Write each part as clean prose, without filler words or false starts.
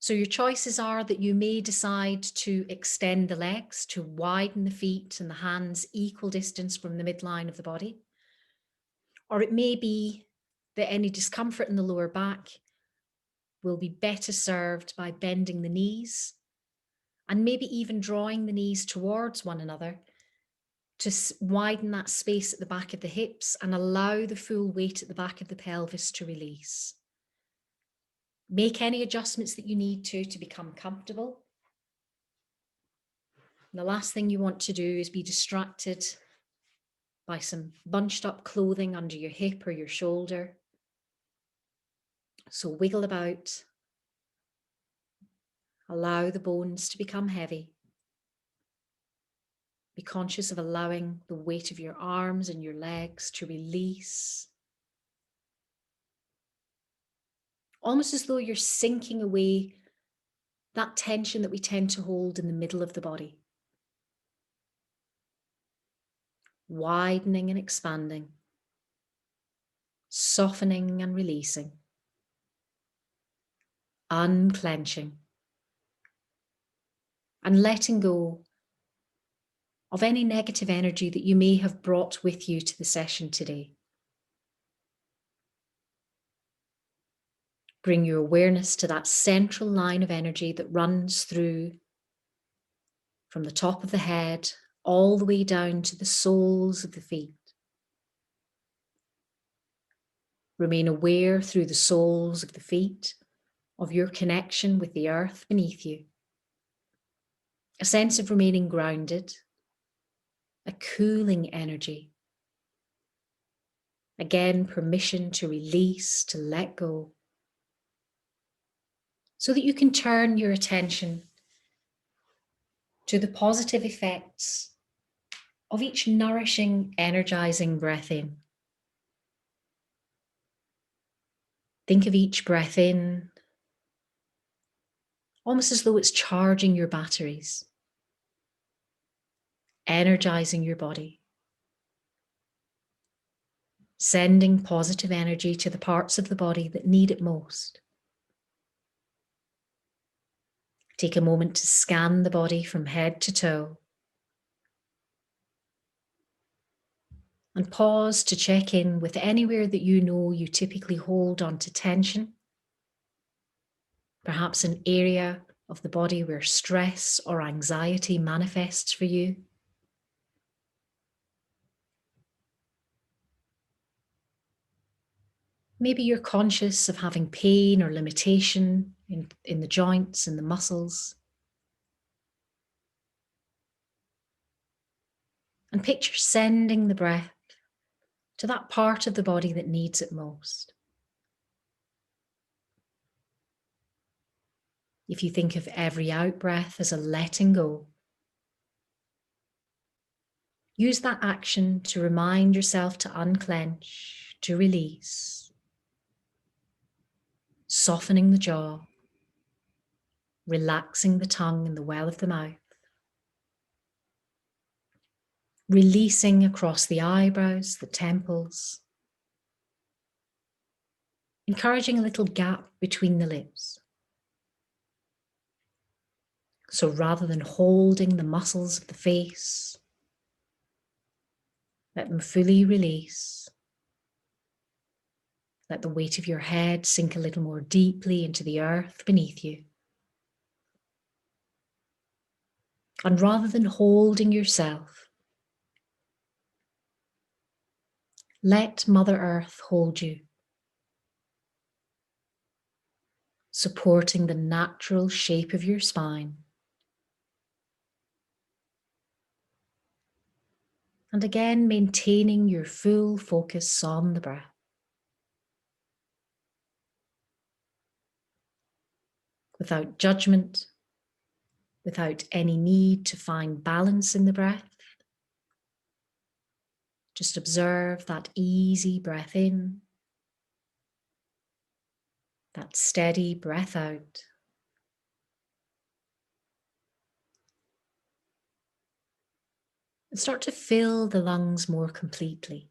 So your choices are that you may decide to extend the legs, to widen the feet and the hands equal distance from the midline of the body. Or it may be that any discomfort in the lower back will be better served by bending the knees and maybe even drawing the knees towards one another to widen that space at the back of the hips and allow the full weight at the back of the pelvis to release. Make any adjustments that you need to become comfortable. And the last thing you want to do is be distracted by some bunched up clothing under your hip or your shoulder. So wiggle about. Allow the bones to become heavy. Be conscious of allowing the weight of your arms and your legs to release. Almost as though you're sinking away that tension that we tend to hold in the middle of the body. Widening and expanding. Softening and releasing. Unclenching. And letting go of any negative energy that you may have brought with you to the session today. Bring your awareness to that central line of energy that runs through from the top of the head all the way down to the soles of the feet. Remain aware through the soles of the feet of your connection with the earth beneath you. A sense of remaining grounded, a cooling energy. Again, permission to release, to let go, so that you can turn your attention to the positive effects of each nourishing, energizing breath in. Think of each breath in almost as though it's charging your batteries, energizing your body, sending positive energy to the parts of the body that need it most. Take a moment to scan the body from head to toe and pause to check in with anywhere that you know you typically hold onto tension. Perhaps an area of the body where stress or anxiety manifests for you. Maybe you're conscious of having pain or limitation in the joints and the muscles. And picture sending the breath to that part of the body that needs it most. If you think of every out-breath as a letting go, use that action to remind yourself to unclench, to release, softening the jaw, relaxing the tongue and the well of the mouth, releasing across the eyebrows, the temples, encouraging a little gap between the lips. So rather than holding the muscles of the face, let them fully release. Let the weight of your head sink a little more deeply into the earth beneath you. And rather than holding yourself, let Mother Earth hold you, supporting the natural shape of your spine. And again, maintaining your full focus on the breath. Without judgment, without any need to find balance in the breath. Just observe that easy breath in, that steady breath out. And start to fill the lungs more completely.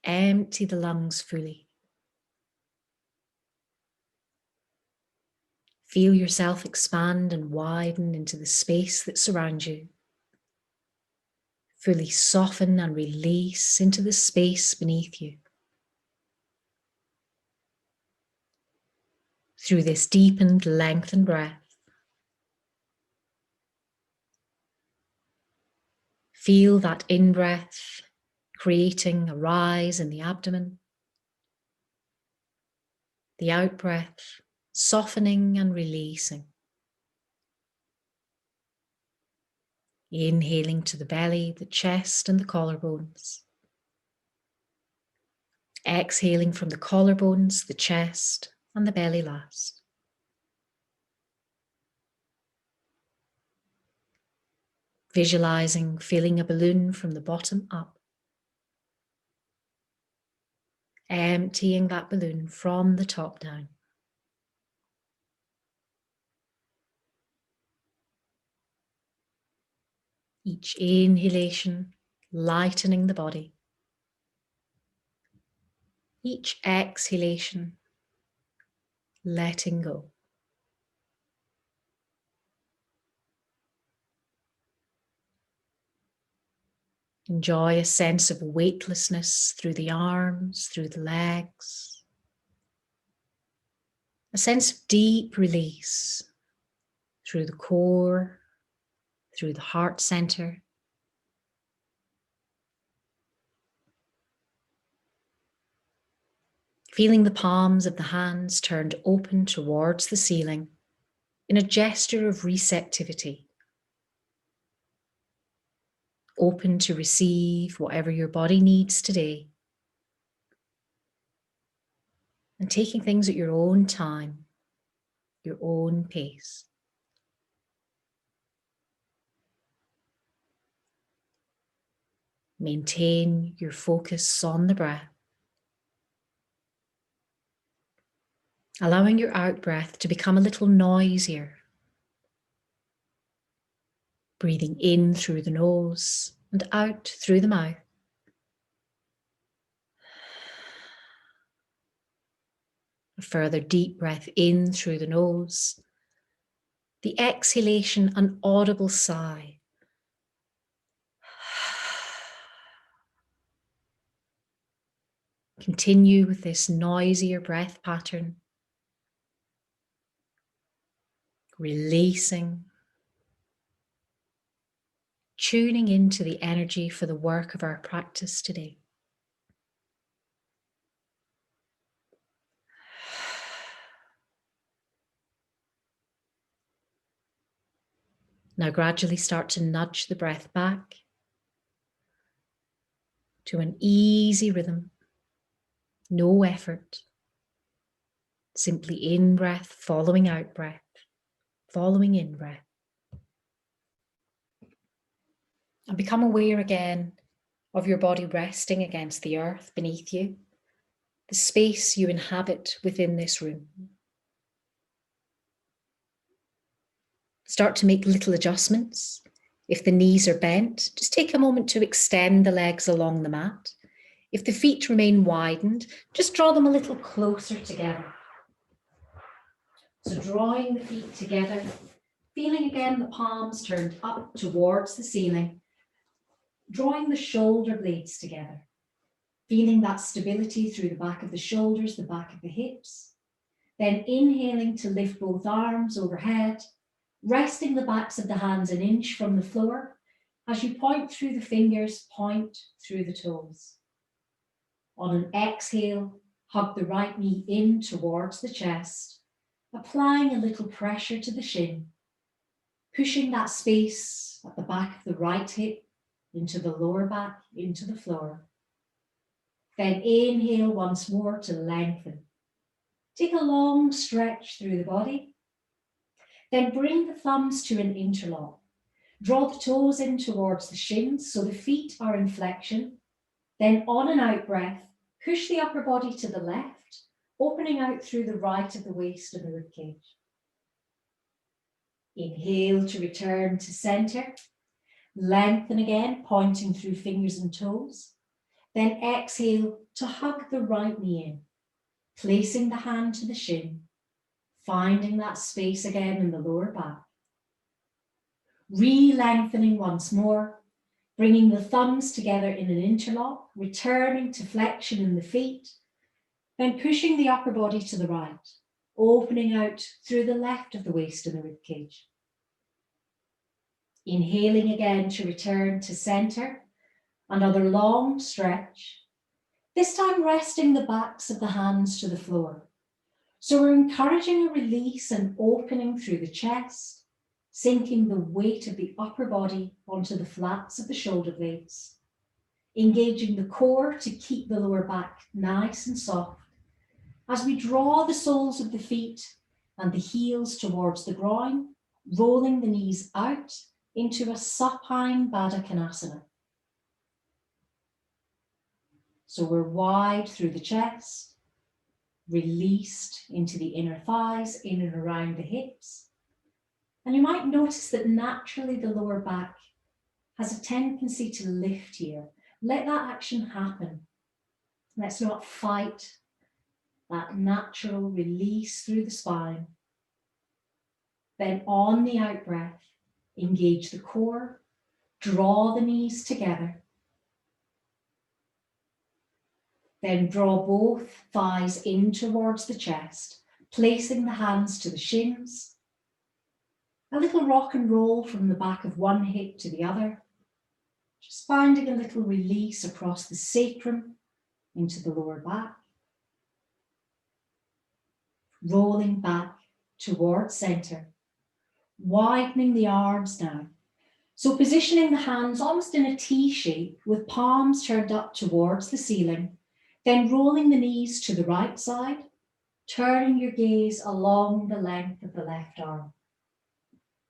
Empty the lungs fully. Feel yourself expand and widen into the space that surrounds you. Fully soften and release into the space beneath you. Through this deepened, lengthened breath, feel that in-breath creating a rise in the abdomen, the out-breath softening and releasing. Inhaling to the belly, the chest and the collarbones. Exhaling from the collarbones, the chest and the belly last. Visualizing filling a balloon from the bottom up. Emptying that balloon from the top down. Each inhalation lightening the body. Each exhalation letting go. Enjoy a sense of weightlessness through the arms, through the legs. A sense of deep release through the core, through the heart center. Feeling the palms of the hands turned open towards the ceiling in a gesture of receptivity. Open to receive whatever your body needs today. And taking things at your own time, your own pace. Maintain your focus on the breath. Allowing your out-breath to become a little noisier. Breathing in through the nose and out through the mouth. A further deep breath in through the nose. The exhalation, an audible sigh. Continue with this noisier breath pattern. Releasing. Tuning into the energy for the work of our practice today. Now gradually start to nudge the breath back to an easy rhythm. No effort. Simply in breath, following out breath, following in breath. And become aware again of your body resting against the earth beneath you, the space you inhabit within this room. Start to make little adjustments. If the knees are bent, just take a moment to extend the legs along the mat. If the feet remain widened, just draw them a little closer together. So drawing the feet together, feeling again the palms turned up towards the ceiling, drawing the shoulder blades together, feeling that stability through the back of the shoulders, the back of the hips. Then inhaling to lift both arms overhead, resting the backs of the hands an inch from the floor. As you point through the fingers, point through the toes. On an exhale, hug the right knee in towards the chest, applying a little pressure to the shin, pushing that space at the back of the right hip into the lower back, into the floor. Then inhale once more to lengthen. Take a long stretch through the body. Then bring the thumbs to an interlock. Draw the toes in towards the shins so the feet are in flexion. Then on an out breath, push the upper body to the left, opening out through the right of the waist and the ribcage. Inhale to return to center. Lengthen again, pointing through fingers and toes. Then exhale to hug the right knee in, placing the hand to the shin, finding that space again in the lower back. Re-lengthening once more, bringing the thumbs together in an interlock, returning to flexion in the feet, then pushing the upper body to the right, opening out through the left of the waist and the rib cage. Inhaling again to return to center, another long stretch, this time resting the backs of the hands to the floor. So we're encouraging a release and opening through the chest, sinking the weight of the upper body onto the flats of the shoulder blades, engaging the core to keep the lower back nice and soft as we draw the soles of the feet and the heels towards the groin, rolling the knees out into a supine Baddha Konasana. So we're wide through the chest, released into the inner thighs, in and around the hips. And you might notice that naturally the lower back has a tendency to lift here. Let that action happen. Let's not fight that natural release through the spine. Then on the out breath, engage the core, draw the knees together. Then draw both thighs in towards the chest, placing the hands to the shins. A little rock and roll from the back of one hip to the other. Just finding a little release across the sacrum into the lower back. Rolling back towards center. Widening the arms now. So positioning the hands almost in a T shape with palms turned up towards the ceiling. Then rolling the knees to the right side, turning your gaze along the length of the left arm.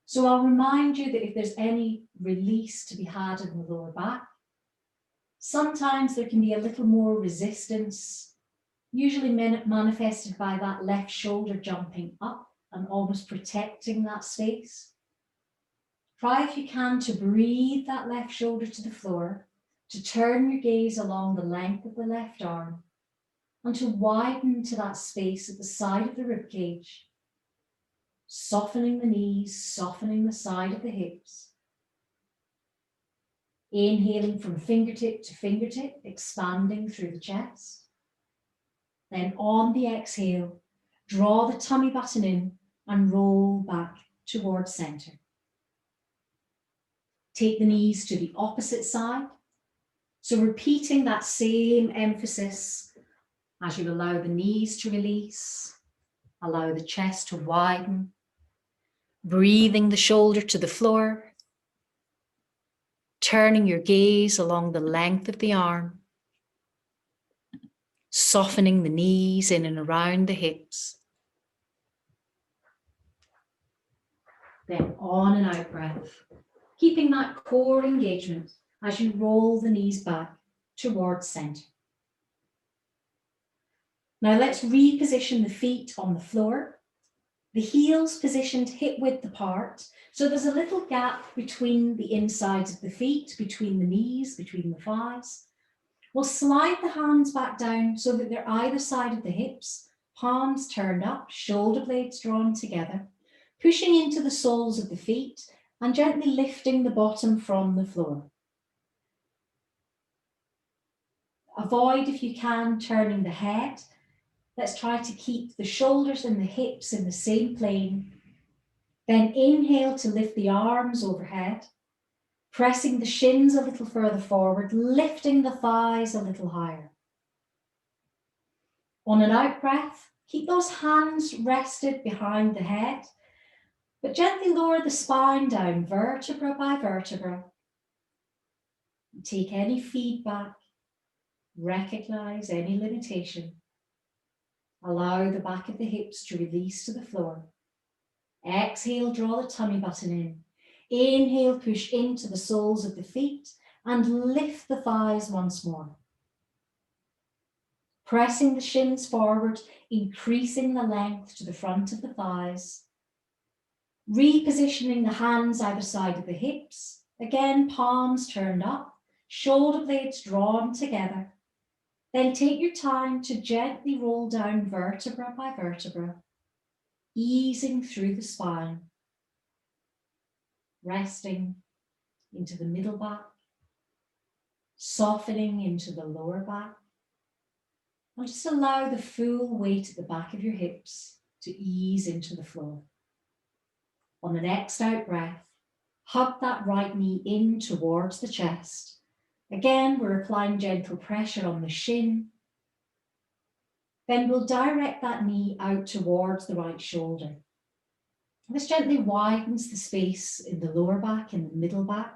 So I'll remind you that if there's any release to be had in the lower back, sometimes there can be a little more resistance, usually manifested by that left shoulder jumping up and almost protecting that space. Try if you can to breathe that left shoulder to the floor, to turn your gaze along the length of the left arm and to widen to that space at the side of the ribcage, softening the knees, softening the side of the hips. Inhaling from fingertip to fingertip, expanding through the chest. Then on the exhale, draw the tummy button in and roll back towards center. Take the knees to the opposite side. So repeating that same emphasis as you allow the knees to release, allow the chest to widen, breathing the shoulder to the floor, turning your gaze along the length of the arm, softening the knees in and around the hips. Then on and out breath, keeping that core engagement as you roll the knees back towards center. Now let's reposition the feet on the floor. The heels positioned hip width apart. So there's a little gap between the insides of the feet, between the knees, between the thighs. We'll slide the hands back down so that they're either side of the hips, palms turned up, shoulder blades drawn together, pushing into the soles of the feet and gently lifting the bottom from the floor. Avoid, if you can, turning the head. Let's try to keep the shoulders and the hips in the same plane. Then inhale to lift the arms overhead, pressing the shins a little further forward, lifting the thighs a little higher. On an out breath, keep those hands rested behind the head, but gently lower the spine down, vertebra by vertebra. Take any feedback, recognize any limitation. Allow the back of the hips to release to the floor. Exhale, draw the tummy button in. Inhale, push into the soles of the feet and lift the thighs once more. Pressing the shins forward, increasing the length to the front of the thighs. Repositioning the hands either side of the hips. Again, palms turned up, shoulder blades drawn together. Then take your time to gently roll down vertebra by vertebra. easing through the spine, resting into the middle back, softening into the lower back. And just allow the full weight at the back of your hips to ease into the floor. On the next out breath, hug that right knee in towards the chest. Again, we're applying gentle pressure on the shin. Then we'll direct that knee out towards the right shoulder. This gently widens the space in the lower back and the middle back.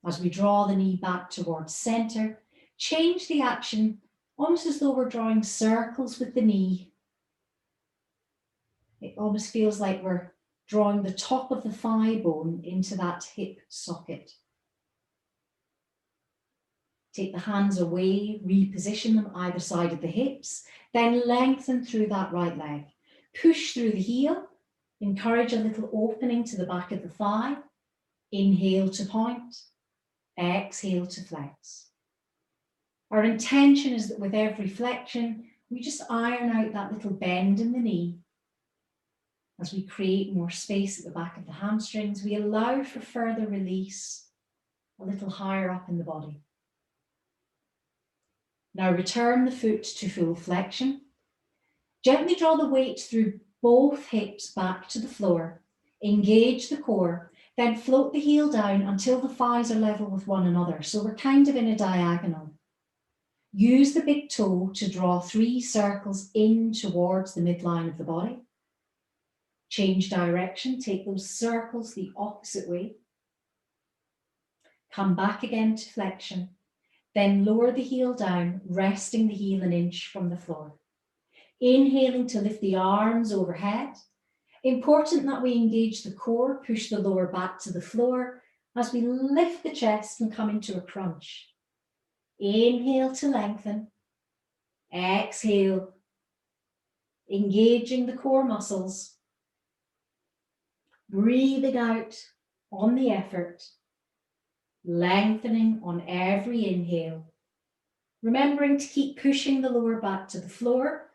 As we draw the knee back towards center, change the action almost as though we're drawing circles with the knee. It almost feels like we're drawing the top of the thigh bone into that hip socket. Take the hands away, reposition them either side of the hips, then lengthen through that right leg. Push through the heel, encourage a little opening to the back of the thigh. Inhale to point, exhale to flex. Our intention is that with every flexion, we just iron out that little bend in the knee. As we create more space at the back of the hamstrings, we allow for further release a little higher up in the body. Now return the foot to full flexion. Gently draw the weight through both hips back to the floor. Engage the core, then float the heel down until the thighs are level with one another. So we're kind of in a diagonal. Use the big toe to draw 3 circles in towards the midline of the body. Change direction, take those circles the opposite way. Come back again to flexion. Then lower the heel down, resting the heel an inch from the floor. Inhaling to lift the arms overhead. Important that we engage the core, push the lower back to the floor as we lift the chest and come into a crunch. Inhale to lengthen. Exhale, engaging the core muscles. Breathing out on the effort. Lengthening on every inhale. Remembering to keep pushing the lower back to the floor,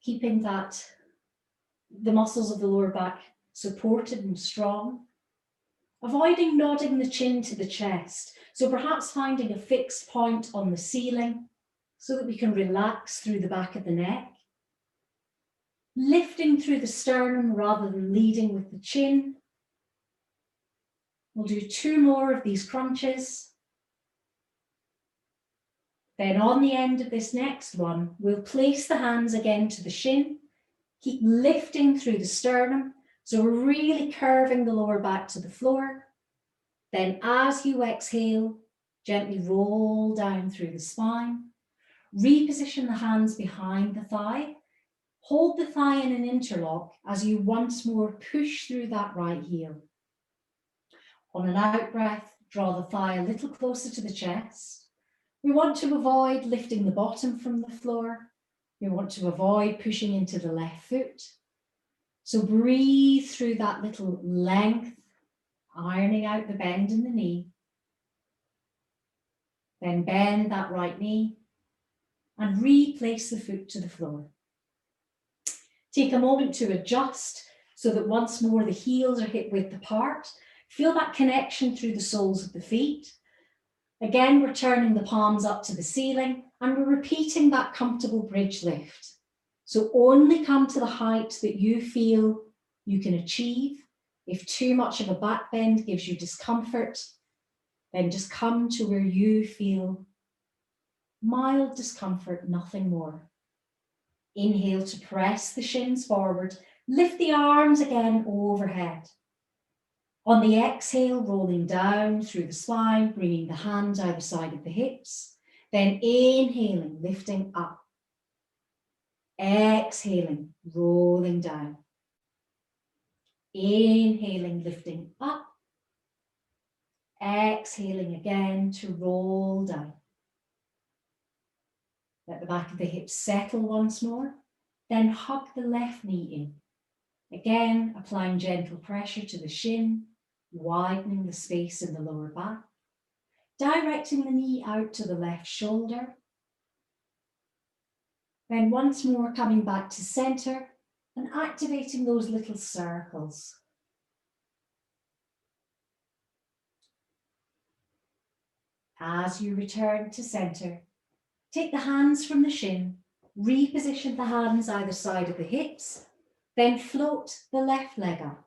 keeping the muscles of the lower back supported and strong. Avoiding nodding the chin to the chest, so perhaps finding a fixed point on the ceiling so that we can relax through the back of the neck. Lifting through the sternum rather than leading with the chin. We'll do 2 more of these crunches. Then on the end of this next one, we'll place the hands again to the shin. Keep lifting through the sternum. So we're really curving the lower back to the floor. Then as you exhale, gently roll down through the spine. Reposition the hands behind the thigh. Hold the thigh in an interlock as you once more push through that right heel. On an out breath, draw the thigh a little closer to the chest. We want to avoid lifting the bottom from the floor. We want to avoid pushing into the left foot. So breathe through that little length, ironing out the bend in the knee. Then bend that right knee and replace the foot to the floor. Take a moment to adjust so that once more the heels are hip width apart. Feel that connection through the soles of the feet. Again, we're turning the palms up to the ceiling and we're repeating that comfortable bridge lift. So only come to the height that you feel you can achieve. If too much of a back bend gives you discomfort, then just come to where you feel mild discomfort, nothing more. Inhale to press the shins forward. Lift the arms again overhead. On the exhale, rolling down through the spine, bringing the hands either side of the hips. Then inhaling, lifting up. Exhaling, rolling down. Inhaling, lifting up. Exhaling again to roll down. Let the back of the hips settle once more. Then hug the left knee in. Again, applying gentle pressure to the shin, widening the space in the lower back. Directing the knee out to the left shoulder. Then once more coming back to center, and activating those little circles. As you return to center, take the hands from the shin, reposition the hands either side of the hips, then float the left leg up.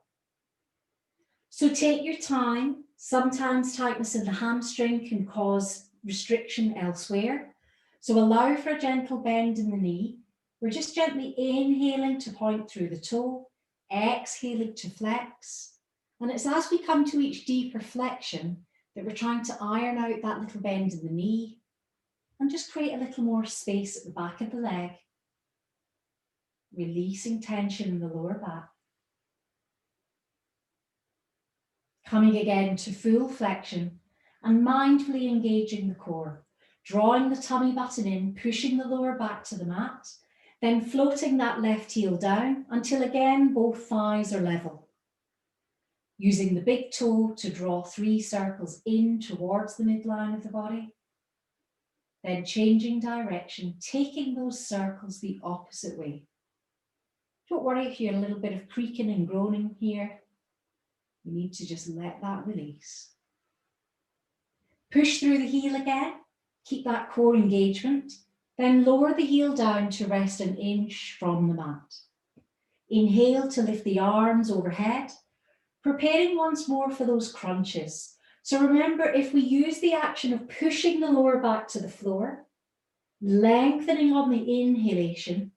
So take your time. Sometimes tightness in the hamstring can cause restriction elsewhere. So allow for a gentle bend in the knee. We're just gently inhaling to point through the toe, exhaling to flex. And it's as we come to each deeper flexion that we're trying to iron out that little bend in the knee and just create a little more space at the back of the leg, releasing tension in the lower back. Coming again to full flexion and mindfully engaging the core, drawing the tummy button in, pushing the lower back to the mat, then floating that left heel down until again both thighs are level. Using the big toe to draw 3 circles in towards the midline of the body, then changing direction, taking those circles the opposite way. Don't worry if you're a little bit of creaking and groaning here. You need to just let that release. Push through the heel again, keep that core engagement, then lower the heel down to rest an inch from the mat. Inhale to lift the arms overhead, preparing once more for those crunches. So remember, if we use the action of pushing the lower back to the floor, lengthening on the inhalation,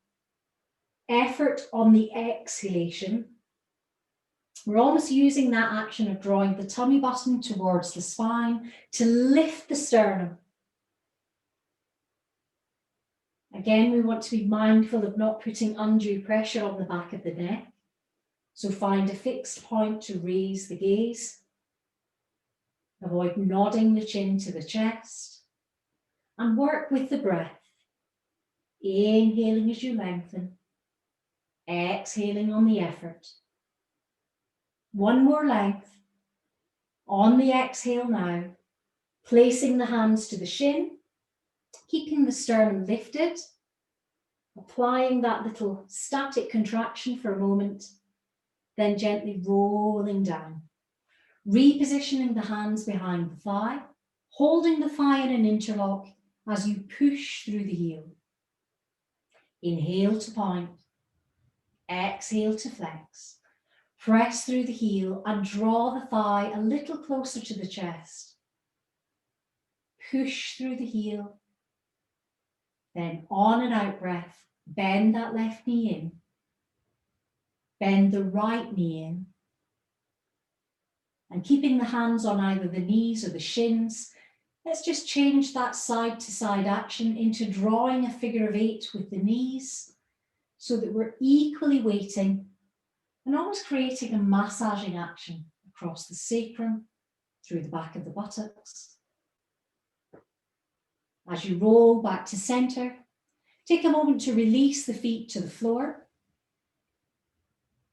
effort on the exhalation, we're almost using that action of drawing the tummy button towards the spine to lift the sternum. Again, we want to be mindful of not putting undue pressure on the back of the neck. So find a fixed point to raise the gaze. Avoid nodding the chin to the chest. And work with the breath. Inhaling as you lengthen. Exhaling on the effort. One more length. On the exhale now, placing the hands to the shin, keeping the sternum lifted, applying that little static contraction for a moment, then gently rolling down, repositioning the hands behind the thigh, holding the thigh in an interlock as you push through the heel. Inhale to point, exhale to flex. Press through the heel and draw the thigh a little closer to the chest. Push through the heel. Then on an out breath, bend that left knee in. Bend the right knee in. And keeping the hands on either the knees or the shins, let's just change that side to side action into drawing a figure of 8 with the knees so that we're equally weighting and almost creating a massaging action across the sacrum, through the back of the buttocks. As you roll back to center, take a moment to release the feet to the floor.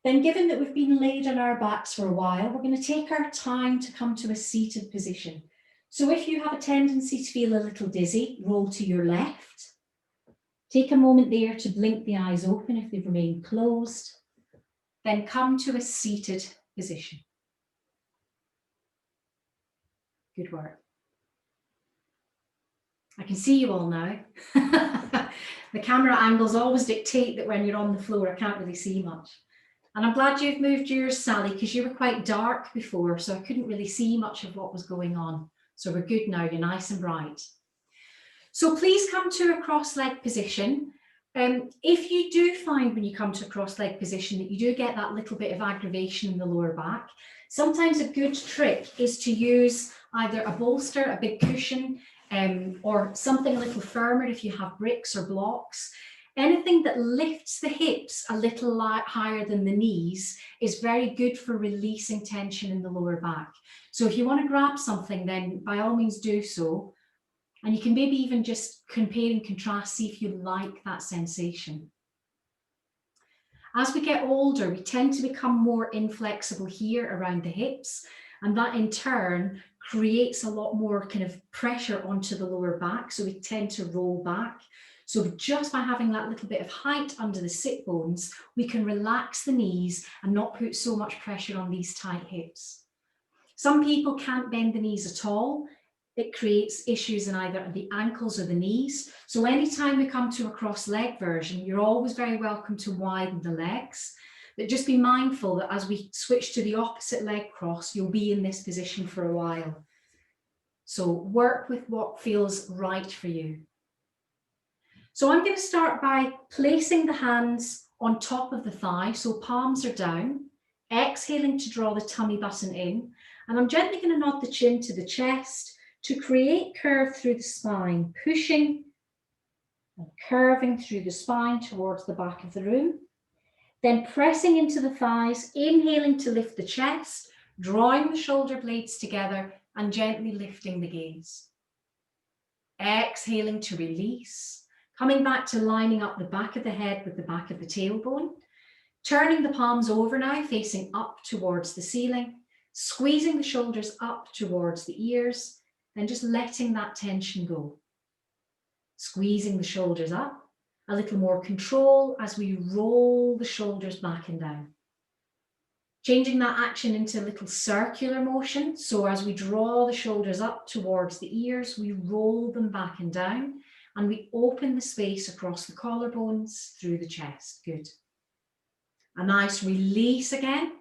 Then, given that we've been laid on our backs for a while, we're going to take our time to come to a seated position. So if you have a tendency to feel a little dizzy, roll to your left. Take a moment there to blink the eyes open if they've remained closed. Then come to a seated position. Good work. I can see you all now. The camera angles always dictate that when you're on the floor, I can't really see much. And I'm glad you've moved yours, Sally, because you were quite dark before, so I couldn't really see much of what was going on. So we're good now, you're nice and bright. So please come to a cross-leg position. If you do find when you come to a cross-leg position that you do get that little bit of aggravation in the lower back, sometimes a good trick is to use either a bolster, a big cushion, or something a little firmer if you have bricks or blocks. Anything that lifts the hips a little higher than the knees is very good for releasing tension in the lower back. So if you want to grab something, then by all means do so. And you can maybe even just compare and contrast, see if you like that sensation. As we get older, we tend to become more inflexible here around the hips, and that in turn creates a lot more kind of pressure onto the lower back, so we tend to roll back. So just by having that little bit of height under the sit bones, we can relax the knees and not put so much pressure on these tight hips. Some people can't bend the knees at all. It creates issues in either the ankles or the knees. So anytime we come to a cross leg version, you're always very welcome to widen the legs. But just be mindful that as we switch to the opposite leg cross, you'll be in this position for a while. So work with what feels right for you. So I'm going to start by placing the hands on top of the thigh, so palms are down, exhaling to draw the tummy button in, and I'm gently going to nod the chin to the chest to create curve through the spine, pushing and curving through the spine towards the back of the room. Then pressing into the thighs, inhaling to lift the chest, drawing the shoulder blades together and gently lifting the gaze. Exhaling to release, coming back to lining up the back of the head with the back of the tailbone, turning the palms over now, facing up towards the ceiling, squeezing the shoulders up towards the ears, then just letting that tension go. Squeezing the shoulders up, a little more control as we roll the shoulders back and down. Changing that action into a little circular motion. So as we draw the shoulders up towards the ears, we roll them back and down, and we open the space across the collarbones through the chest. Good. A nice release again.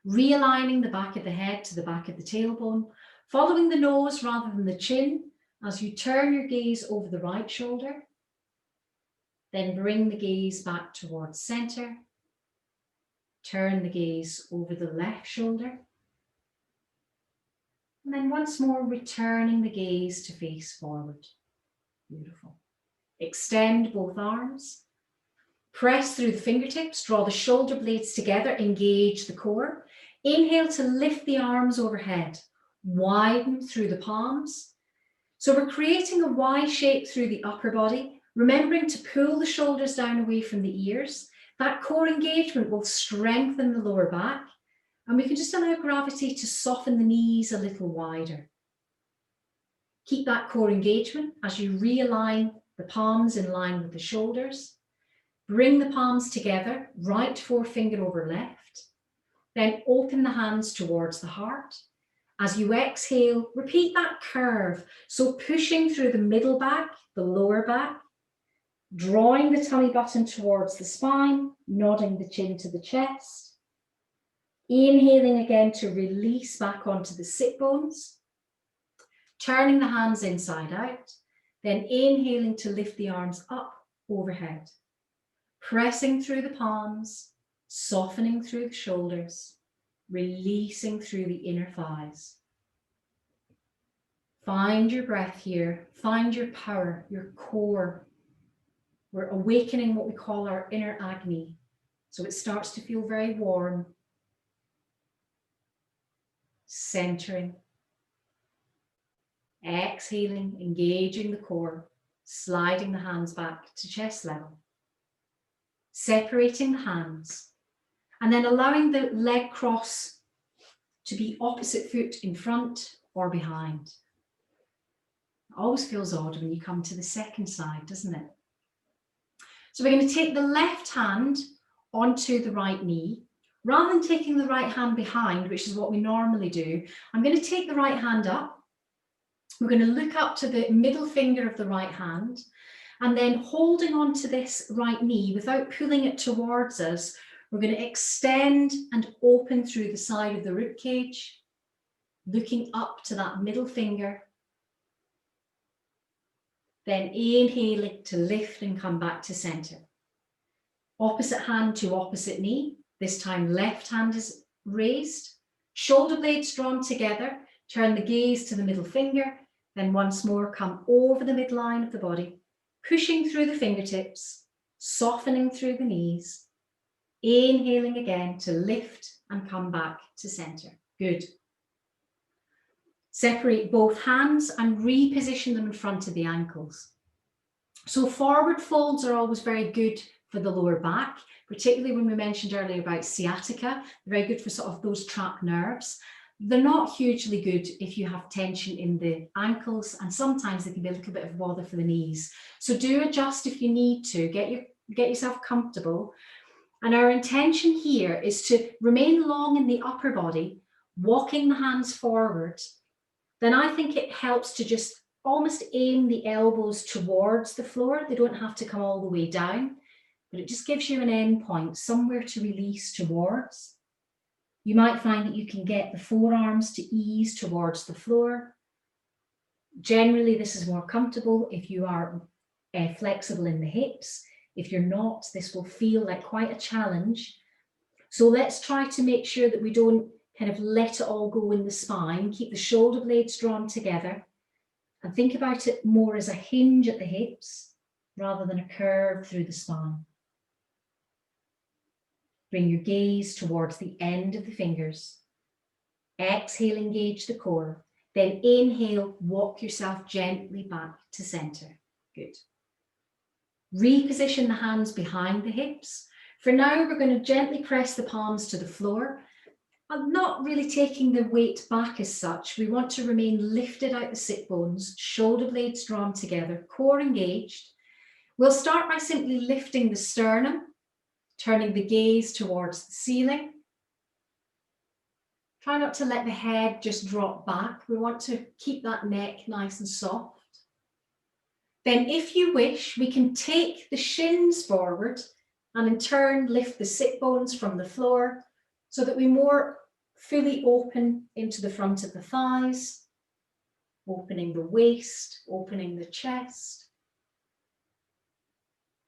Realigning the back of the head to the back of the tailbone, following the nose rather than the chin as you turn your gaze over the right shoulder. Then bring the gaze back towards center. Turn the gaze over the left shoulder. And then once more, returning the gaze to face forward. Beautiful. Extend both arms. Press through the fingertips, draw the shoulder blades together, engage the core. Inhale to lift the arms overhead, widen through the palms. So we're creating a Y shape through the upper body, remembering to pull the shoulders down away from the ears. That core engagement will strengthen the lower back, and we can just allow gravity to soften the knees a little wider. Keep that core engagement as you realign the palms in line with the shoulders. Bring the palms together, right forefinger over left. Then open the hands towards the heart. As you exhale, repeat that curve. So pushing through the middle back, the lower back, drawing the tummy button towards the spine, nodding the chin to the chest. Inhaling again to release back onto the sit bones. Turning the hands inside out. Then inhaling to lift the arms up overhead. Pressing through the palms, softening through the shoulders, releasing through the inner thighs. Find your breath here. Find your power, your core. We're awakening what we call our inner Agni. So it starts to feel very warm. Centering. Exhaling, engaging the core, sliding the hands back to chest level. Separating the hands, and then allowing the leg cross to be opposite foot in front or behind. It always feels odd when you come to the second side, doesn't it? So we're going to take the left hand onto the right knee. Rather than taking the right hand behind, which is what we normally do, I'm going to take the right hand up. We're going to look up to the middle finger of the right hand, and then holding on to this right knee without pulling it towards us, we're going to extend and open through the side of the rib cage, looking up to that middle finger. Then inhaling to lift and come back to center. Opposite hand to opposite knee. This time left hand is raised. Shoulder blades drawn together. Turn the gaze to the middle finger. Then once more come over the midline of the body. Pushing through the fingertips, softening through the knees, inhaling again to lift and come back to center. Good. Separate both hands and reposition them in front of the ankles. So forward folds are always very good for the lower back, particularly when we mentioned earlier about sciatica. Very good for sort of those trapped nerves. They're not hugely good if you have tension in the ankles, and sometimes they can be a little bit of bother for the knees. So do adjust if you need to, get yourself comfortable. And our intention here is to remain long in the upper body, walking the hands forward. Then I think it helps to just almost aim the elbows towards the floor. They don't have to come all the way down, but it just gives you an end point, somewhere to release towards. You might find that you can get the forearms to ease towards the floor. Generally, this is more comfortable if you are flexible in the hips. If you're not, this will feel like quite a challenge. So let's try to make sure that we don't kind of let it all go in the spine. Keep the shoulder blades drawn together and think about it more as a hinge at the hips rather than a curve through the spine. Bring your gaze towards the end of the fingers. Exhale, engage the core. Then inhale, walk yourself gently back to center. Good. Reposition the hands behind the hips. For now, we're going to gently press the palms to the floor. I'm not really taking the weight back as such. We want to remain lifted out the sit bones, shoulder blades drawn together, core engaged. We'll start by simply lifting the sternum, turning the gaze towards the ceiling. Try not to let the head just drop back. We want to keep that neck nice and soft. Then if you wish, we can take the shins forward and in turn lift the sit bones from the floor so that we more fully open into the front of the thighs, opening the waist, opening the chest.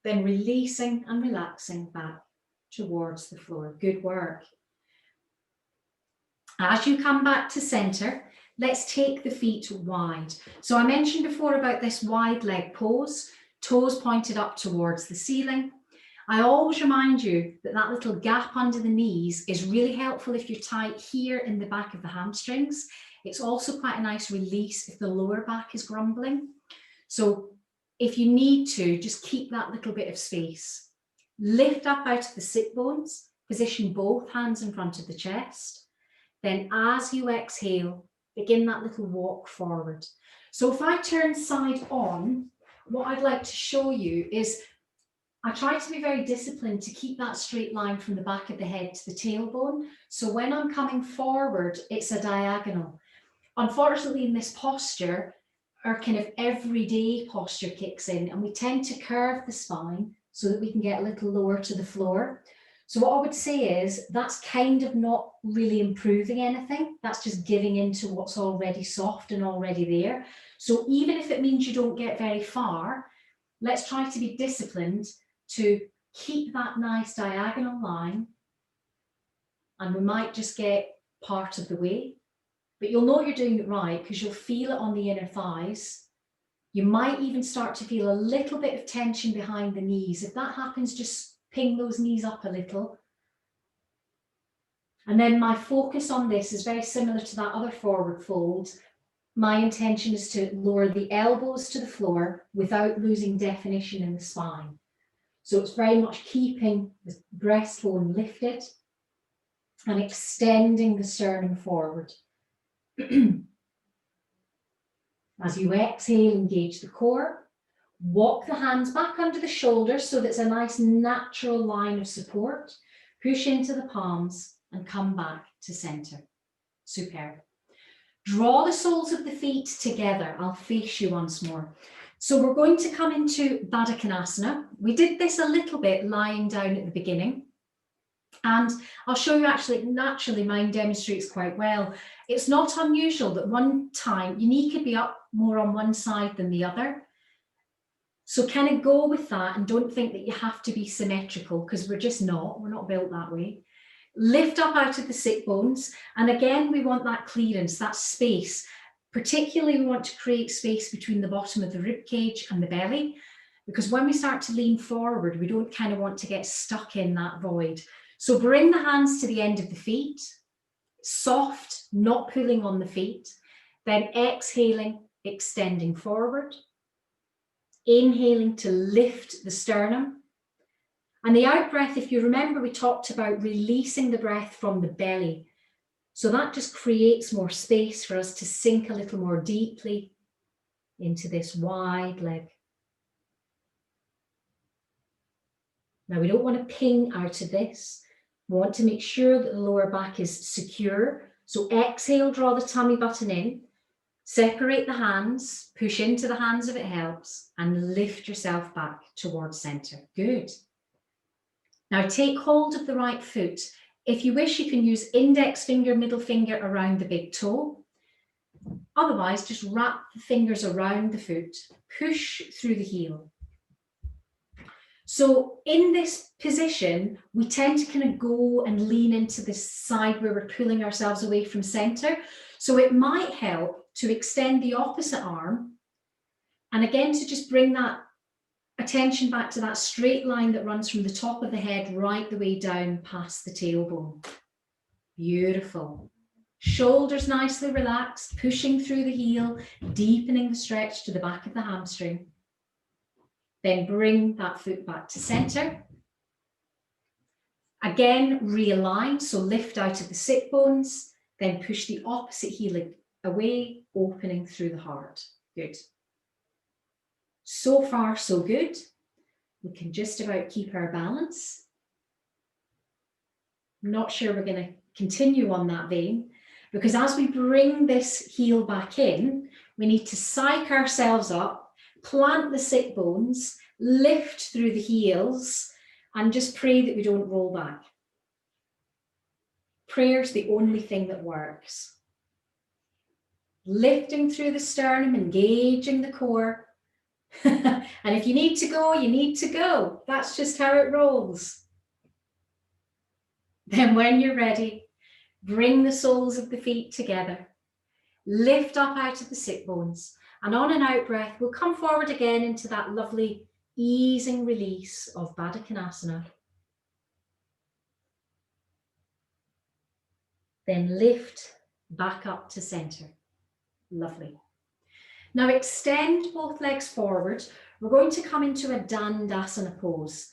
Then releasing and relaxing back towards the floor. Good work. As you come back to center, let's take the feet wide. So I mentioned before about this wide leg pose, toes pointed up towards the ceiling. I always remind you that that little gap under the knees is really helpful if you're tight here in the back of the hamstrings. It's also quite a nice release if the lower back is grumbling. So if you need to, just keep that little bit of space. Lift up out of the sit bones, position both hands in front of the chest. Then as you exhale, begin that little walk forward. So if I turn side on, what I'd like to show you is I try to be very disciplined to keep that straight line from the back of the head to the tailbone. So when I'm coming forward, it's a diagonal. Unfortunately, in this posture, our kind of everyday posture kicks in and we tend to curve the spine so that we can get a little lower to the floor. So what I would say is that's kind of not really improving anything. That's just giving into what's already soft and already there. So even if it means you don't get very far, let's try to be disciplined to keep that nice diagonal line. And we might just get part of the way, but you'll know you're doing it right because you'll feel it on the inner thighs. You might even start to feel a little bit of tension behind the knees. If that happens, just ping those knees up a little. And then my focus on this is very similar to that other forward fold. My intention is to lower the elbows to the floor without losing definition in the spine. So it's very much keeping the breastbone lifted and extending the sternum forward. As you exhale, engage the core. Walk the hands back under the shoulders so that's a nice natural line of support. Push into the palms and come back to center. Superb. Draw the soles of the feet together. I'll face you once more. So we're going to come into Baddha Konasana. We did this a little bit lying down at the beginning. And I'll show you actually, naturally mine demonstrates quite well. It's not unusual that one time your knee could be up more on one side than the other. So kind of go with that and don't think that you have to be symmetrical because we're just not. We're not built that way. Lift up out of the sit bones. And again, we want that clearance, that space. Particularly, we want to create space between the bottom of the rib cage and the belly, because when we start to lean forward, we don't kind of want to get stuck in that void. So bring the hands to the end of the feet, soft, not pulling on the feet, then exhaling, extending forward, inhaling to lift the sternum. And the out breath, if you remember, we talked about releasing the breath from the belly. So that just creates more space for us to sink a little more deeply into this wide leg. Now we don't want to ping out of this. We want to make sure that the lower back is secure. So exhale, draw the tummy button in, separate the hands, push into the hands if it helps, and lift yourself back towards center. Good. Now take hold of the right foot. If you wish, you can use index finger, middle finger around the big toe. Otherwise, just wrap the fingers around the foot, push through the heel. So in this position, we tend to kind of go and lean into this side where we're pulling ourselves away from center. So it might help to extend the opposite arm. And again, to just bring that attention back to that straight line that runs from the top of the head right the way down past the tailbone. Beautiful. Shoulders nicely relaxed, pushing through the heel, deepening the stretch to the back of the hamstring. Then bring that foot back to center. Again, realign, so lift out of the sit bones, then push the opposite heel away, opening through the heart. Good. So far, so good. We can just about keep our balance. I'm not sure we're going to continue on that vein, because as we bring this heel back in, we need to psych ourselves up, plant the sit bones, lift through the heels, and just pray that we don't roll back. Prayer's the only thing that works. Lifting through the sternum, engaging the core. And if you need to go, you need to go. That's just how it rolls. Then when you're ready, bring the soles of the feet together. Lift up out of the sit bones. And on an out breath, we'll come forward again into that lovely easing release of Baddha Konasana. Then lift back up to center. Lovely. Now extend both legs forward. We're going to come into a Dandasana pose.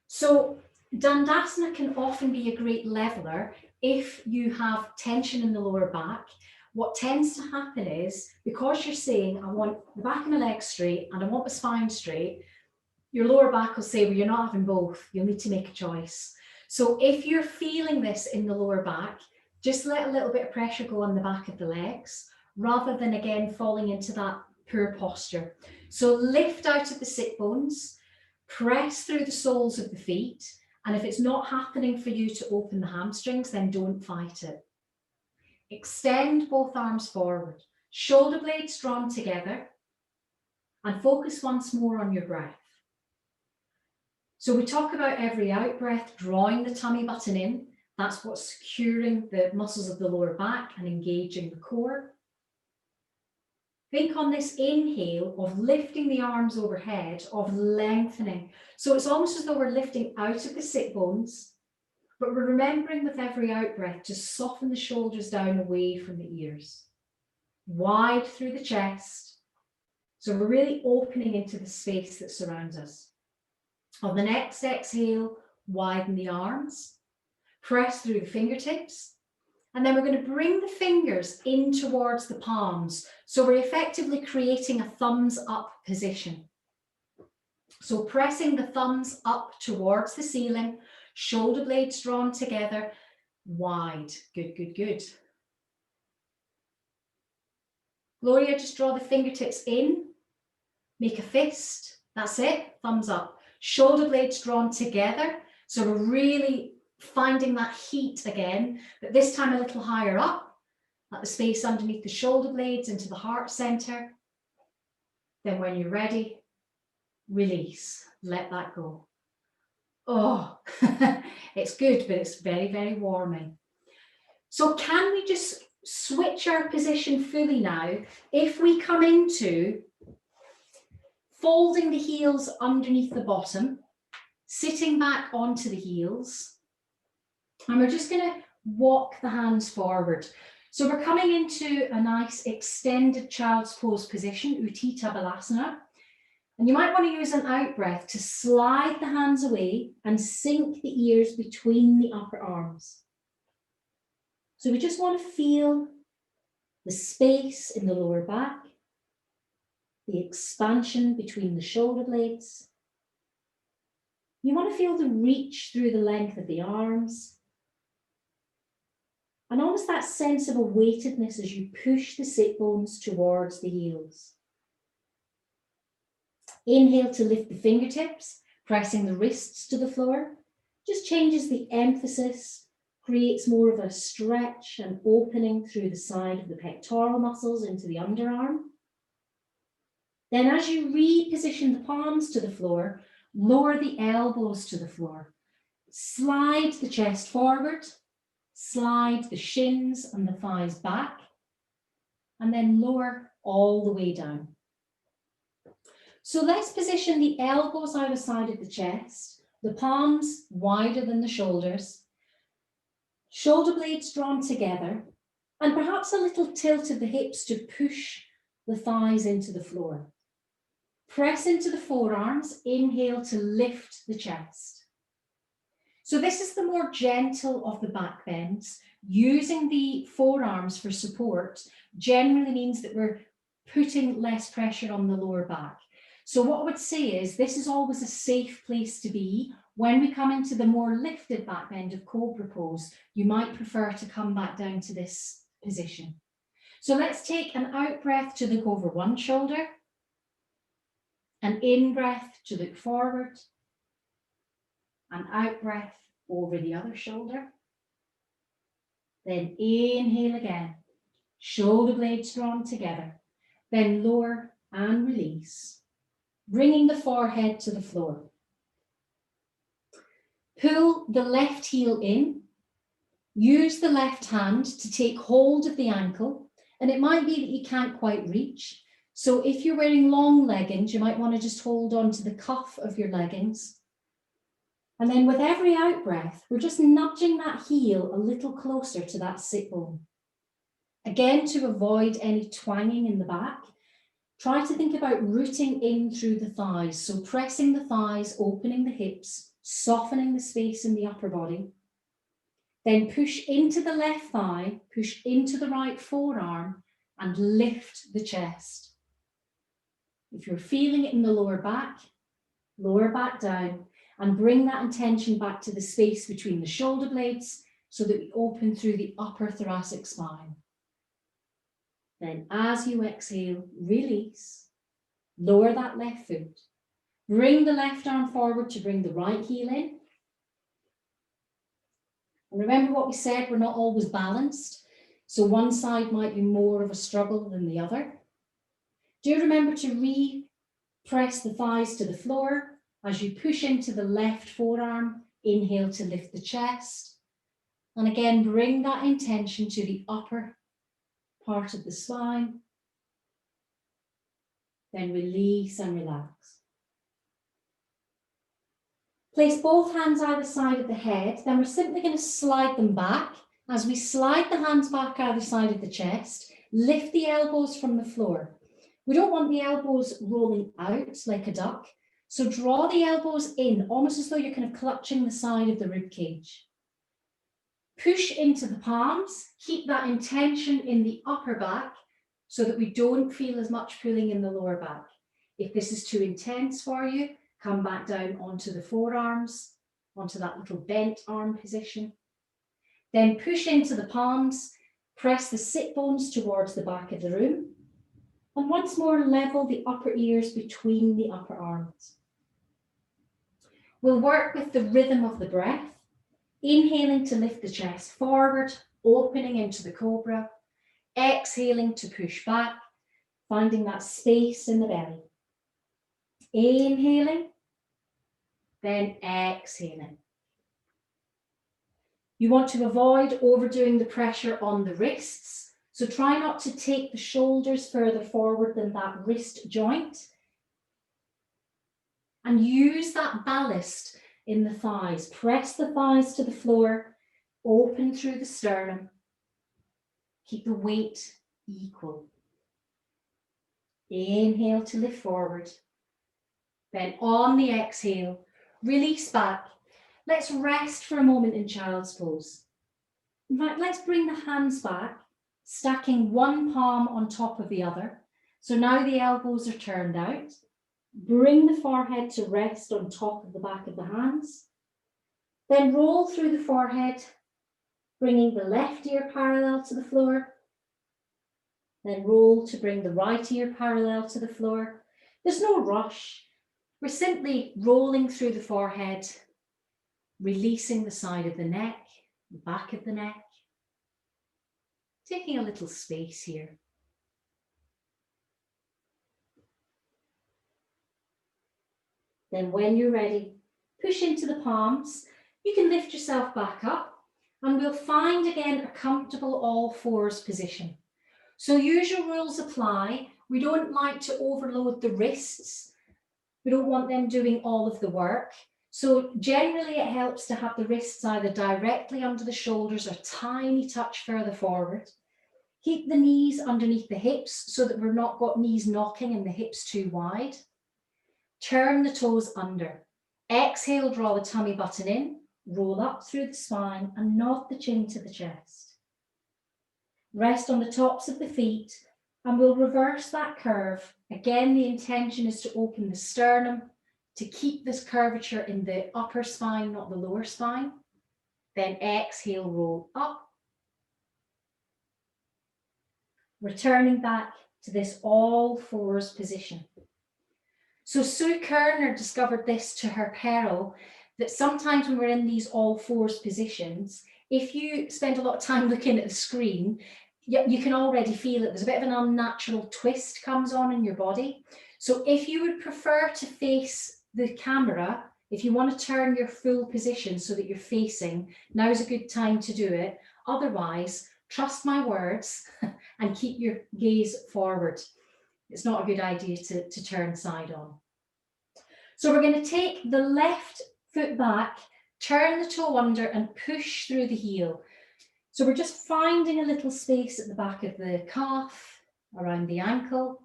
So Dandasana can often be a great leveler if you have tension in the lower back. What tends to happen is, because you're saying, I want the back of my leg straight and I want the spine straight, your lower back will say, well, you're not having both. You'll need to make a choice. So if you're feeling this in the lower back, just let a little bit of pressure go on the back of the legs, rather than again falling into that poor posture. So lift out of the sit bones, press through the soles of the feet. And if it's not happening for you to open the hamstrings, then don't fight it. Extend both arms forward, shoulder blades drawn together, and focus once more on your breath. So we talk about every out breath, drawing the tummy button in. That's what's securing the muscles of the lower back and engaging the core. Think on this inhale of lifting the arms overhead, of lengthening. So it's almost as though we're lifting out of the sit bones, but we're remembering with every out breath to soften the shoulders down away from the ears. Wide through the chest. So we're really opening into the space that surrounds us. On the next exhale, widen the arms, press through the fingertips, and then we're going to bring the fingers in towards the palms. So we're effectively creating a thumbs up position. So pressing the thumbs up towards the ceiling, shoulder blades drawn together, wide. Good, good, good. Gloria, just draw the fingertips in, make a fist. That's it, thumbs up. Shoulder blades drawn together. So we're really finding that heat again, but this time a little higher up, at the space underneath the shoulder blades into the heart center. Then when you're ready, release, let that go. Oh, it's good, but it's very, very warming. So can we just switch our position fully now? If we come into folding the heels underneath the bottom, sitting back onto the heels, and we're just going to walk the hands forward. So we're coming into a nice extended child's pose position, Utthita Balasana. And you might want to use an out breath to slide the hands away and sink the ears between the upper arms. So we just want to feel the space in the lower back, the expansion between the shoulder blades. You want to feel the reach through the length of the arms. And almost that sense of a weightedness as you push the sit bones towards the heels. Inhale to lift the fingertips, pressing the wrists to the floor. Just changes the emphasis, creates more of a stretch and opening through the side of the pectoral muscles into the underarm. Then as you reposition the palms to the floor, lower the elbows to the floor. Slide the chest forward, slide the shins and the thighs back, and then lower all the way down. So let's position the elbows either side of the chest, the palms wider than the shoulders, shoulder blades drawn together, and perhaps a little tilt of the hips to push the thighs into the floor. Press into the forearms, inhale to lift the chest. So this is the more gentle of the back bends. Using the forearms for support generally means that we're putting less pressure on the lower back. So what I would say is this is always a safe place to be. When we come into the more lifted back bend of cobra pose, you might prefer to come back down to this position. So let's take an out breath to look over one shoulder, an in breath to look forward, an out breath over the other shoulder. Then inhale again, shoulder blades drawn together, then lower and release, bringing the forehead to the floor. Pull the left heel in, use the left hand to take hold of the ankle, and it might be that you can't quite reach. So if you're wearing long leggings, you might want to just hold on to the cuff of your leggings. And then with every out breath, we're just nudging that heel a little closer to that sit bone. Again, to avoid any twanging in the back, try to think about rooting in through the thighs. So pressing the thighs, opening the hips, softening the space in the upper body. Then push into the left thigh, push into the right forearm, and lift the chest. If you're feeling it in the lower back down, and bring that intention back to the space between the shoulder blades so that we open through the upper thoracic spine. Then as you exhale, release, lower that left foot, bring the left arm forward to bring the right heel in. And remember what we said, we're not always balanced. So one side might be more of a struggle than the other. Do remember to re-press the thighs to the floor. As you push into the left forearm, inhale to lift the chest. And again, bring that intention to the upper part of the spine. Then release and relax. Place both hands either side of the head. Then we're simply going to slide them back. As we slide the hands back either side of the chest, lift the elbows from the floor. We don't want the elbows rolling out like a duck. So draw the elbows in, almost as though you're kind of clutching the side of the rib cage. Push into the palms, keep that intention in the upper back so that we don't feel as much pulling in the lower back. If this is too intense for you, come back down onto the forearms, onto that little bent arm position. Then push into the palms, press the sit bones towards the back of the room. And once more, level the upper ears between the upper arms. We'll work with the rhythm of the breath, inhaling to lift the chest forward, opening into the cobra, exhaling to push back, finding that space in the belly. Inhaling, then exhaling. You want to avoid overdoing the pressure on the wrists. So try not to take the shoulders further forward than that wrist joint. And use that ballast in the thighs. Press the thighs to the floor, open through the sternum. Keep the weight equal. Inhale to lift forward. Then on the exhale, release back. Let's rest for a moment in child's pose. In fact, let's bring the hands back, stacking one palm on top of the other. So now the elbows are turned out. Bring the forehead to rest on top of the back of the hands. Then roll through the forehead, bringing the left ear parallel to the floor. Then roll to bring the right ear parallel to the floor. There's no rush. We're simply rolling through the forehead, releasing the side of the neck, the back of the neck. Taking a little space here. Then when you're ready, push into the palms. You can lift yourself back up and we'll find again a comfortable all fours position. So usual rules apply. We don't like to overload the wrists. We don't want them doing all of the work. So generally it helps to have the wrists either directly under the shoulders or a tiny touch further forward. Keep the knees underneath the hips so that we've not got knees knocking and the hips too wide. Turn the toes under. Exhale, draw the tummy button in, roll up through the spine and nod the chin to the chest. Rest on the tops of the feet and we'll reverse that curve. Again, the intention is to open the sternum, to keep this curvature in the upper spine, not the lower spine. Then exhale, roll up. Returning back to this all fours position. So Sue Kerner discovered this to her peril, that sometimes when we're in these all fours positions, if you spend a lot of time looking at the screen, you can already feel it. There's a bit of an unnatural twist comes on in your body. So if you would prefer to face the camera, if you want to turn your full position so that you're facing, now is a good time to do it. Otherwise, trust my words and keep your gaze forward. It's not a good idea to turn side on. So we're going to take the left foot back, turn the toe under and push through the heel. So we're just finding a little space at the back of the calf, around the ankle.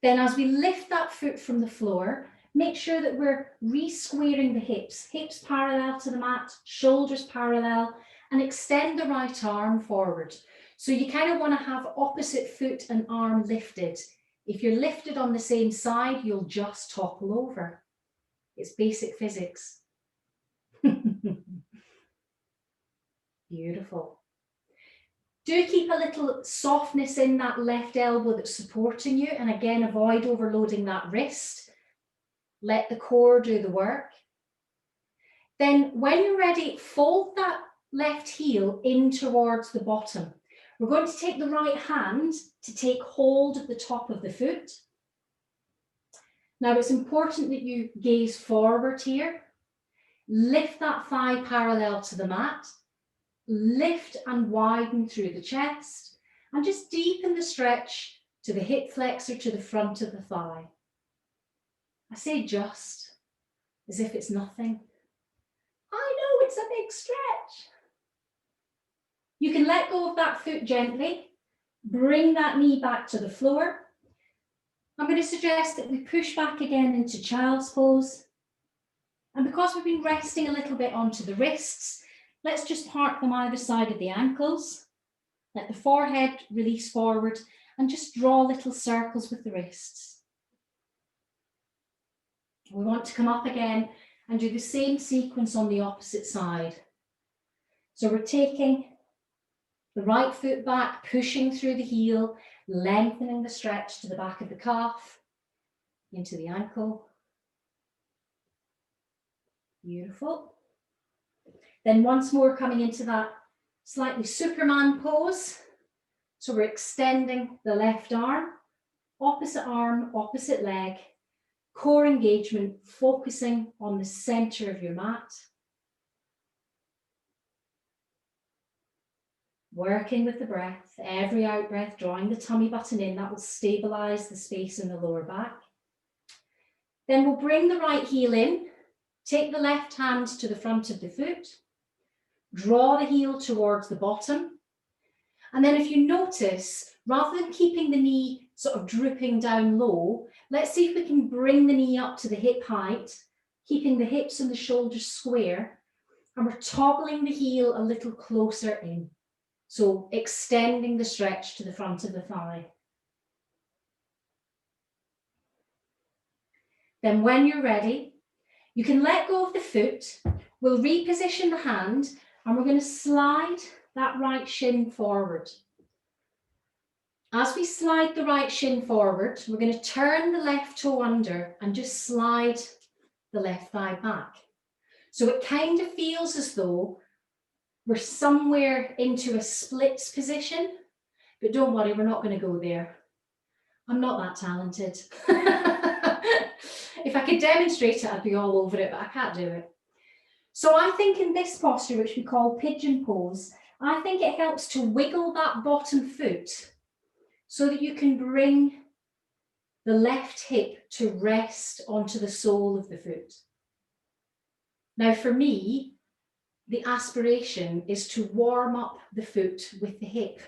Then as we lift that foot from the floor, make sure that we're re-squaring the hips parallel to the mat, shoulders parallel, and extend the right arm forward. So you kind of want to have opposite foot and arm lifted. If you're lifted on the same side, you'll just topple over. It's basic physics. Beautiful. Do keep a little softness in that left elbow that's supporting you, and again, avoid overloading that wrist. Let the core do the work. Then when you're ready, fold that left heel in towards the bottom. We're going to take the right hand to take hold of the top of the foot. Now it's important that you gaze forward here. Lift that thigh parallel to the mat. Lift and widen through the chest and just deepen the stretch to the hip flexor to the front of the thigh. I say just, as if it's nothing. I know it's a big stretch. You can let go of that foot gently, bring that knee back to the floor. I'm going to suggest that we push back again into child's pose. And because we've been resting a little bit onto the wrists, let's just park them either side of the ankles. Let the forehead release forward and just draw little circles with the wrists. We want to come up again and do the same sequence on the opposite side. So we're taking the right foot back, pushing through the heel, lengthening the stretch to the back of the calf, into the ankle. Beautiful. Then once more coming into that slightly Superman pose. So we're extending the left arm, opposite leg, core engagement, focusing on the center of your mat. Working with the breath, every out breath, drawing the tummy button in, that will stabilize the space in the lower back. Then we'll bring the right heel in, take the left hand to the front of the foot, draw the heel towards the bottom. And then if you notice, rather than keeping the knee sort of drooping down low, let's see if we can bring the knee up to the hip height, keeping the hips and the shoulders square. And we're toggling the heel a little closer in. So extending the stretch to the front of the thigh. Then when you're ready, you can let go of the foot. We'll reposition the hand and we're going to slide that right shin forward. As we slide the right shin forward, we're going to turn the left toe under and just slide the left thigh back. So it kind of feels as though we're somewhere into a splits position, but don't worry, we're not going to go there. I'm not that talented. If I could demonstrate it, I'd be all over it, but I can't do it. So I think in this posture, which we call pigeon pose, I think it helps to wiggle that bottom foot so that you can bring the left hip to rest onto the sole of the foot. Now for me, the aspiration is to warm up the foot with the hip.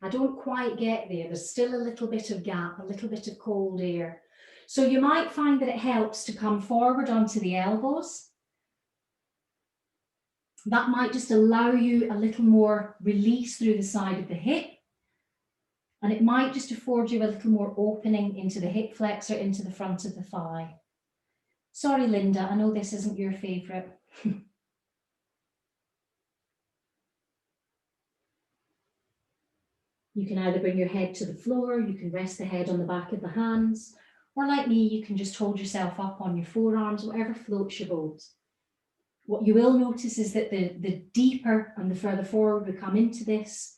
I don't quite get there. There's still a little bit of gap, a little bit of cold air. So you might find that it helps to come forward onto the elbows. That might just allow you a little more release through the side of the hip. And it might just afford you a little more opening into the hip flexor, into the front of the thigh. Sorry, Linda, I know this isn't your favourite. You can either bring your head to the floor, you can rest the head on the back of the hands, or like me, you can just hold yourself up on your forearms, whatever floats your boat. What you will notice is that the deeper and the further forward we come into this,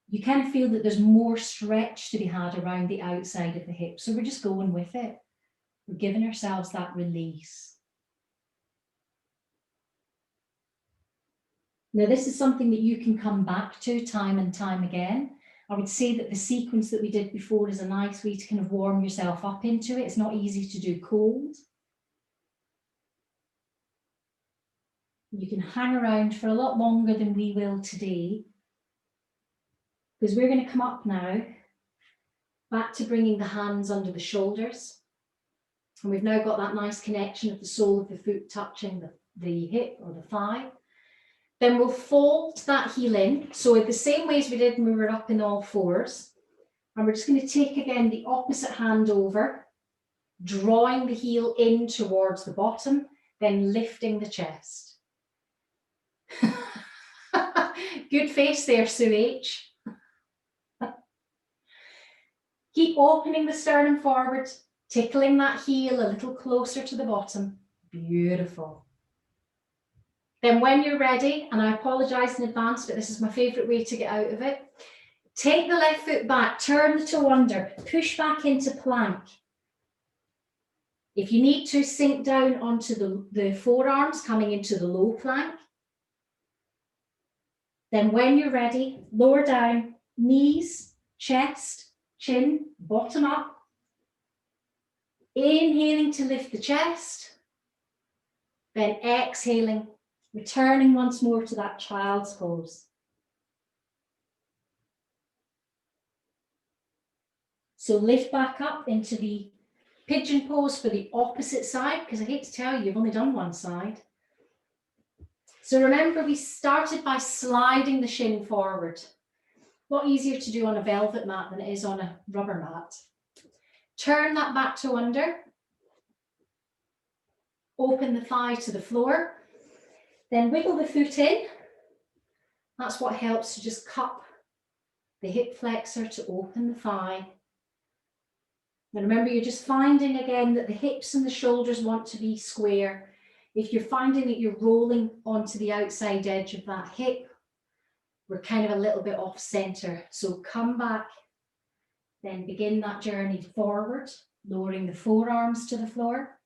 you kind of feel that there's more stretch to be had around the outside of the hip. So we're just going with it. We're giving ourselves that release. Now, this is something that you can come back to time and time again. I would say that the sequence that we did before is a nice way to kind of warm yourself up into it. It's not easy to do cold. You can hang around for a lot longer than we will today, because we're going to come up now, back to bringing the hands under the shoulders. And we've now got that nice connection of the sole of the foot touching the hip or the thigh. Then we'll fold that heel in. So in the same way as we did when we were up in all fours. And we're just going to take again the opposite hand over, drawing the heel in towards the bottom, then lifting the chest. Good face there, Sue H. Keep opening the sternum forward, tickling that heel a little closer to the bottom. Beautiful. Then when you're ready, and I apologise in advance, but this is my favourite way to get out of it, take the left foot back, turn the toe under, push back into plank. If you need to, sink down onto the forearms, coming into the low plank. Then when you're ready, lower down, knees, chest, chin, bottom up. Inhaling to lift the chest. Then exhaling, returning once more to that child's pose. So lift back up into the pigeon pose for the opposite side, because I hate to tell you, you've only done one side. So remember, we started by sliding the shin forward. A lot easier to do on a velvet mat than it is on a rubber mat. Turn that back toe under. Open the thigh to the floor. Then wiggle the foot in. That's what helps to just cup the hip flexor to open the thigh. Now remember, you're just finding again that the hips and the shoulders want to be square. If you're finding that you're rolling onto the outside edge of that hip, we're kind of a little bit off center. So come back, then begin that journey forward, lowering the forearms to the floor.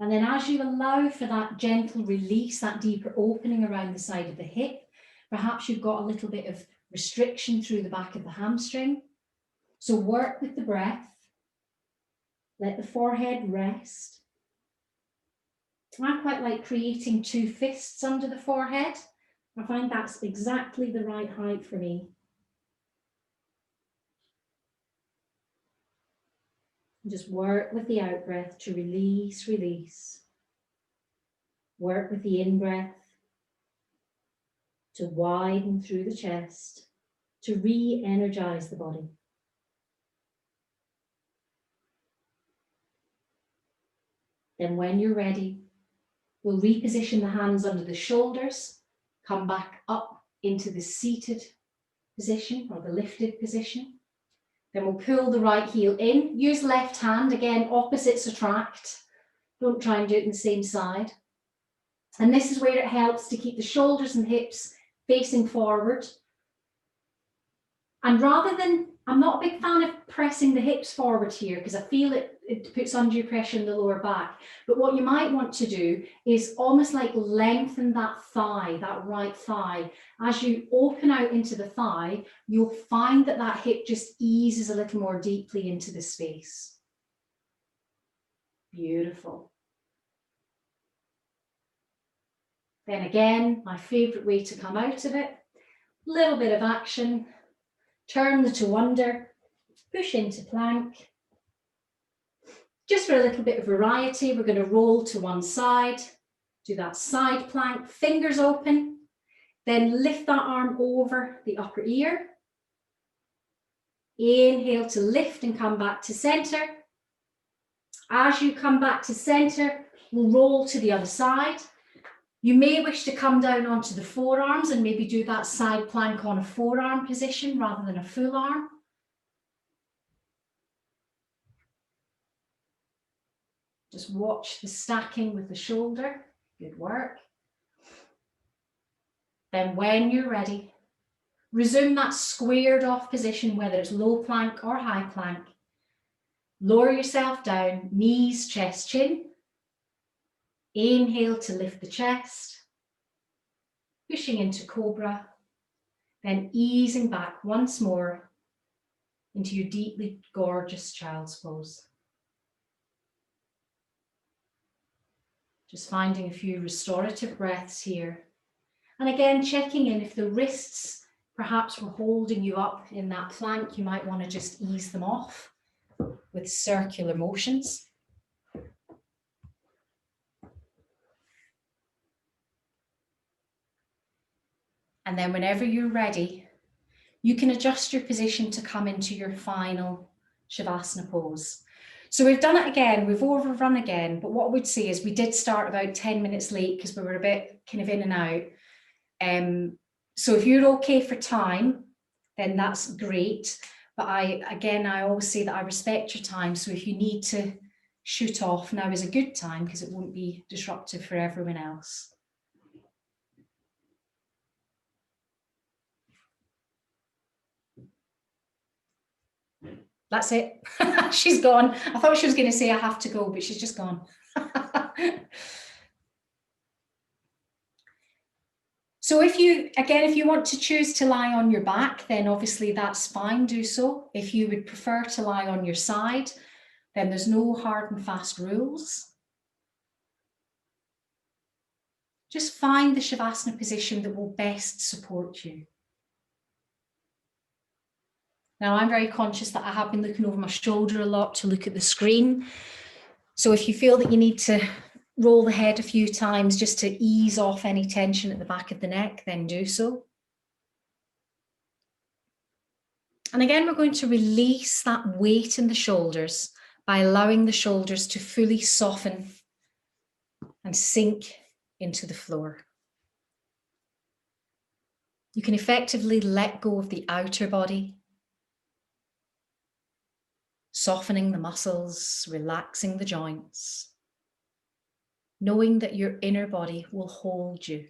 And then as you allow for that gentle release, that deeper opening around the side of the hip, perhaps you've got a little bit of restriction through the back of the hamstring. So work with the breath. Let the forehead rest. I quite like creating two fists under the forehead. I find that's exactly the right height for me. Just work with the out breath to release, release. Work with the in breath to widen through the chest, to re-energize the body. Then when you're ready, we'll reposition the hands under the shoulders, come back up into the seated position or the lifted position. Then we'll pull the right heel in. Use left hand, again, opposites attract. Don't try and do it in the same side. And this is where it helps to keep the shoulders and hips facing forward. And rather than, I'm not a big fan of pressing the hips forward here because I feel it puts undue pressure in the lower back. But what you might want to do is almost like lengthen that thigh, that right thigh. As you open out into the thigh, you'll find that that hip just eases a little more deeply into the space. Beautiful. Then again, my favorite way to come out of it, little bit of action, turn the toe under, push into plank. Just for a little bit of variety, we're going to roll to one side, do that side plank, fingers open, then lift that arm over the upper ear. Inhale to lift and come back to center. As you come back to center, we'll roll to the other side. You may wish to come down onto the forearms and maybe do that side plank on a forearm position rather than a full arm. Just watch the stacking with the shoulder. Good work. Then when you're ready, resume that squared off position, whether it's low plank or high plank. Lower yourself down, knees, chest, chin. Inhale to lift the chest, pushing into cobra, then easing back once more into your deeply gorgeous child's pose. Just finding a few restorative breaths here. And again, checking in if the wrists perhaps were holding you up in that plank, you might want to just ease them off with circular motions. And then whenever you're ready, you can adjust your position to come into your final Shavasana pose. So we've done it again, we've overrun again, but what I would say is we did start about 10 minutes late because we were a bit kind of in and out. So if you're okay for time, then that's great. But I always say that I respect your time. So if you need to shoot off, now is a good time because it won't be disruptive for everyone else. That's it. She's gone. I thought she was going to say I have to go, but she's just gone. So if you want to choose to lie on your back, then obviously that's fine, do so. If you would prefer to lie on your side, then there's no hard and fast rules. Just find the Shavasana position that will best support you. Now, I'm very conscious that I have been looking over my shoulder a lot to look at the screen. So if you feel that you need to roll the head a few times just to ease off any tension at the back of the neck, then do so. And again, we're going to release that weight in the shoulders by allowing the shoulders to fully soften and sink into the floor. You can effectively let go of the outer body, softening the muscles, relaxing the joints, knowing that your inner body will hold you.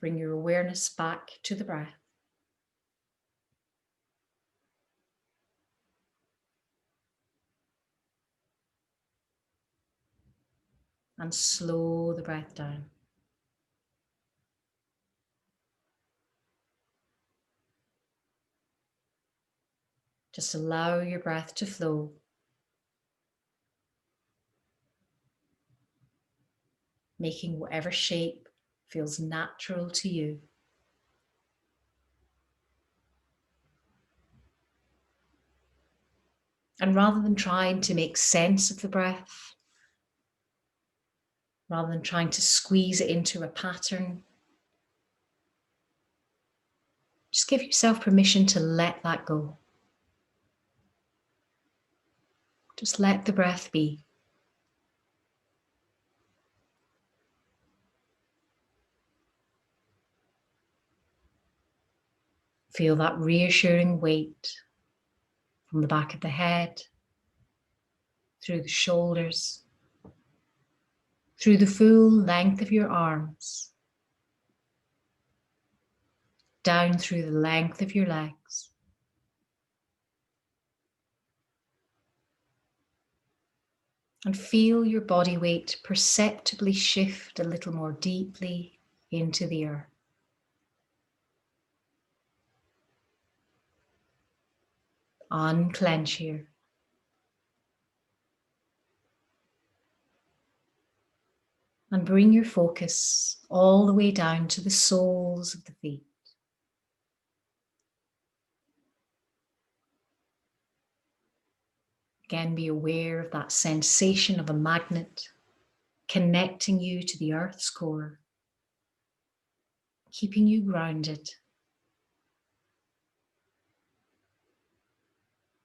Bring your awareness back to the breath. And slow the breath down. Just allow your breath to flow. Making whatever shape feels natural to you. And rather than trying to make sense of the breath, rather than trying to squeeze it into a pattern, just give yourself permission to let that go. Just let the breath be. Feel that reassuring weight from the back of the head, through the shoulders, through the full length of your arms, down through the length of your legs. And feel your body weight perceptibly shift a little more deeply into the earth. Unclench here. And bring your focus all the way down to the soles of the feet. Again, be aware of that sensation of a magnet connecting you to the earth's core, keeping you grounded,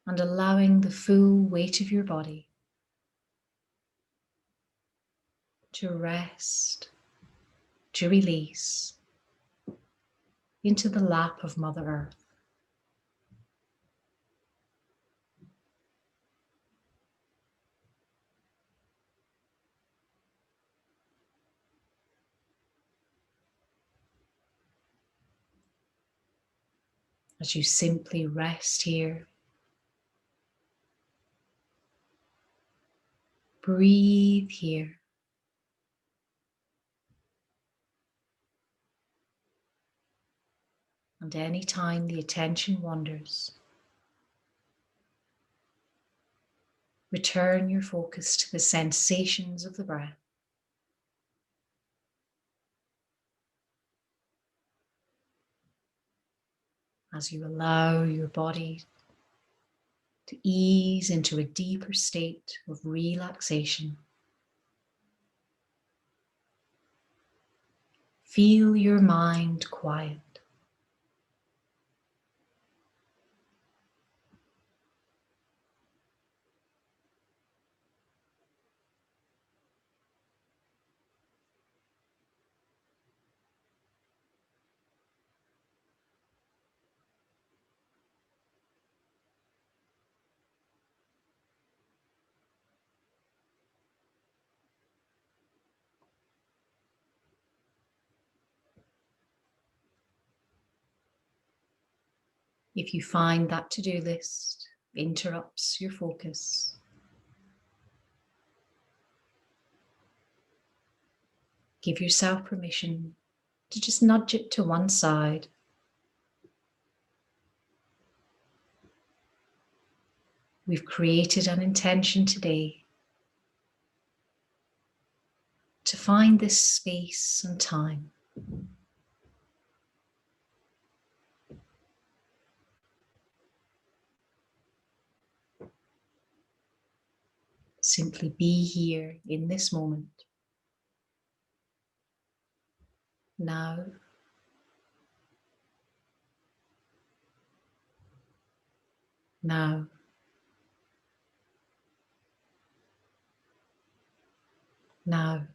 and allowing the full weight of your body to rest, to release into the lap of Mother Earth. As you simply rest here, breathe here. And any time the attention wanders, return your focus to the sensations of the breath. As you allow your body to ease into a deeper state of relaxation, feel your mind quiet. If you find that to-do list interrupts your focus, give yourself permission to just nudge it to one side. We've created an intention today to find this space and time. Simply be here in this moment. Now, now, now.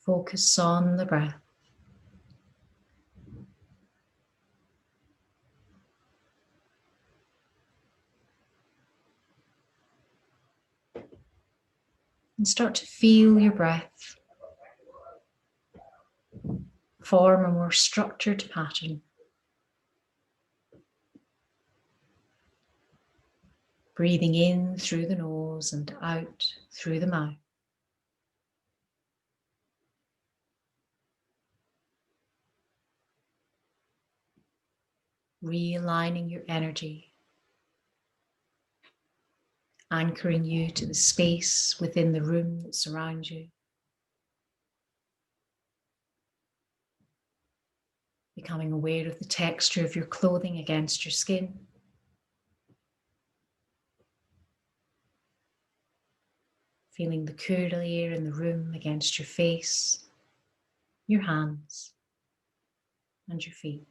Focus on the breath. And start to feel your breath form a more structured pattern. Breathing in through the nose and out through the mouth. Realigning your energy, anchoring you to the space within the room that surrounds you. Becoming aware of the texture of your clothing against your skin. Feeling the cool air in the room against your face, your hands, and your feet.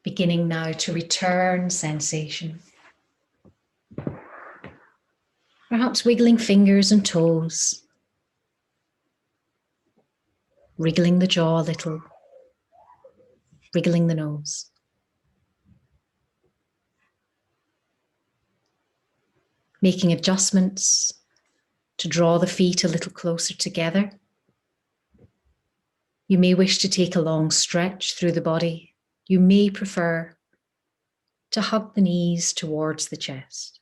Beginning now to return sensation. Perhaps wiggling fingers and toes, wriggling the jaw a little, wriggling the nose. Making adjustments to draw the feet a little closer together. You may wish to take a long stretch through the body. You may prefer to hug the knees towards the chest.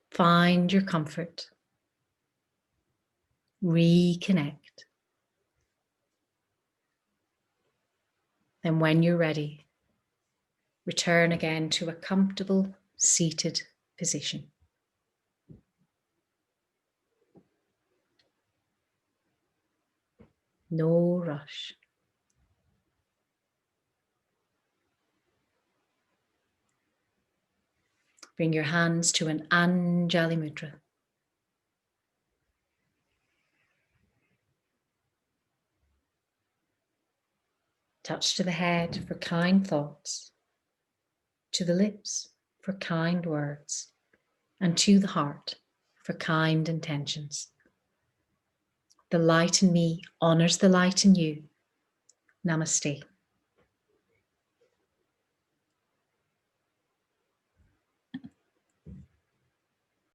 Find your comfort. Reconnect. Then when you're ready, return again to a comfortable seated position. No rush. Bring your hands to an Anjali Mudra. Touch to the head for kind thoughts, to the lips for kind words, and to the heart for kind intentions. The light in me honors the light in you. Namaste.